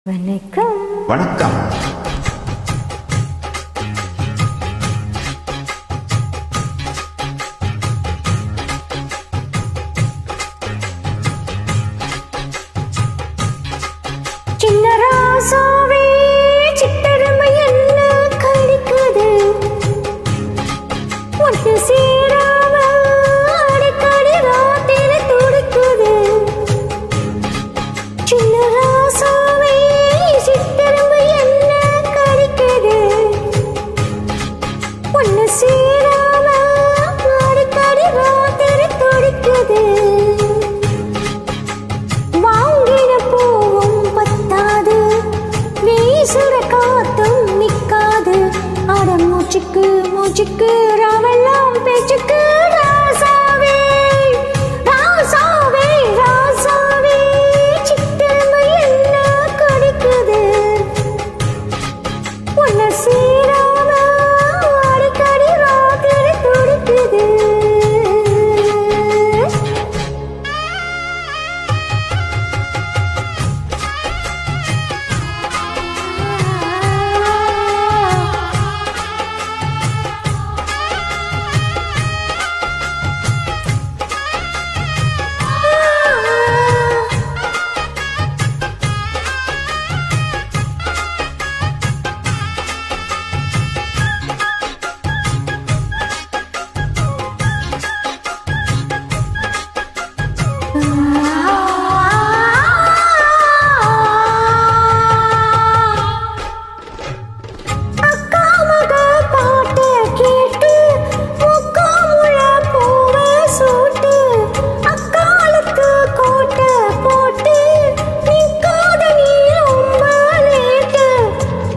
வணக்கம். வணக்கம். சின்ன ராசாவே சிட்டெருமை என்ன கடிக்குது, ஒன்று சேராம அடிக்கடி ராத்திரி துடிக்குது. சின்ன ராசாவே சிட்டெருமை என்ன கடிக்குது, ஒன்று சேராம அடிக்கடி ராத்திரி துடிக்குது. மூச்சுக்கு ராவெல்லாம் பேச்சுக்கு ராசாவே ராசாவே ராசாவே சிட்டெருமை என்ன கடிக்குது, உன்னை சீராம அடிக்கடி ராத்திரி துடிக்குது.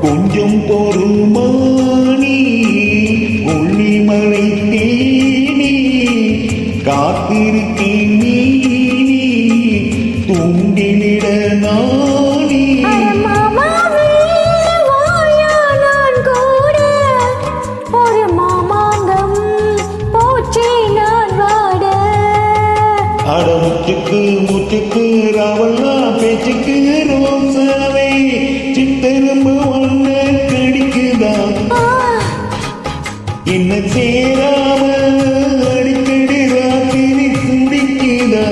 கொஞ்சம் பொறுமானி ஒளிமலை தேனி காத்திருக்கேன் நீ தூண்டிலிட நானி. ஒரு மாமாங்கம் போச்சே நான் வாட. அட முச்சுக்கு முச்சுக்கு ராவல்லா பேச்சுக்கு ரோசாவே சிட்டெரும்பு ஒண்ணு கடிக்குதா, என்ன சேராம அடிக்கடி ராத்திரி துடிக்குதா.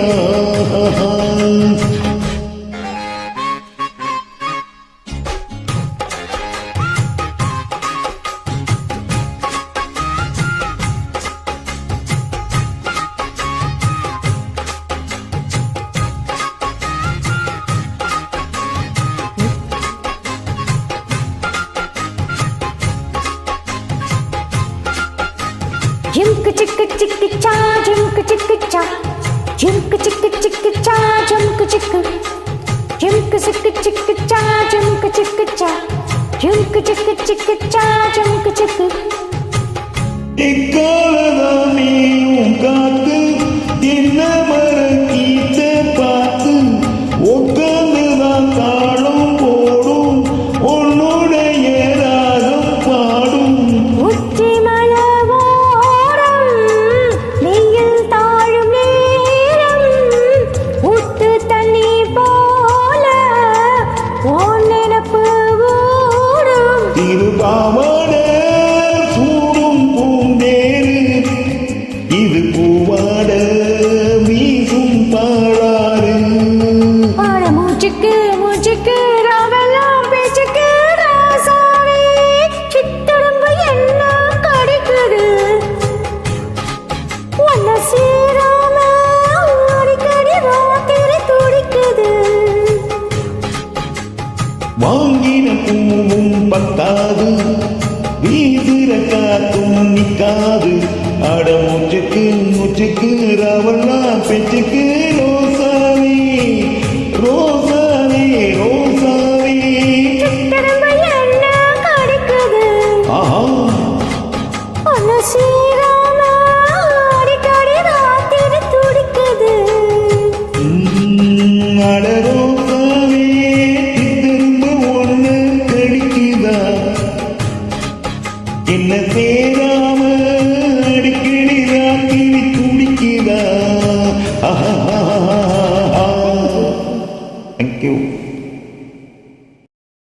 ஜிம்கு சிக்கு சிக்கு சா ஜிம்கு சிக்கு சா ஜிம்கு சிக்கு சிக்கு சா ஜிம்கு சிக்கு ஜிம்கு சிக்கு சிக்கு சா ஜிம்கு சிக்கு சா ஜிம்கு சிக்கு சிக்கு சா ஜிம்கு சிக்கு. இக்காலதான் நீயும் காத்து என்ன மரக்கீத்த பார்த்து உட்காந்துதான் தாளம் போடும் உன்னுடைய ராகம் பாடும். உச்சி மலவோரம் வெயில் தாழும் நேரம் ஊத்து தண்ணி போல உன் நினப்பு ஓடும். திருபாவட சூடும் பூந்தேரு இது பூவாட வீசும் பாடாறு. பாட மூச்சுக்கு மூச்சுக்கு ராவெல்லாம் பேச்சுக்கு ராசாவே சிட்டெரும்பு என்ன கடிக்குது, உன்னை சீராம அடிக்கடி ராத்திரி துடிக்குது. வாங்கின பூவும் பத்தாது வீசுற காத்தும் நிக்காது. அட மூச்சுக்கு மூச்சுக்கு ராவல்லா பேச்சுக்கு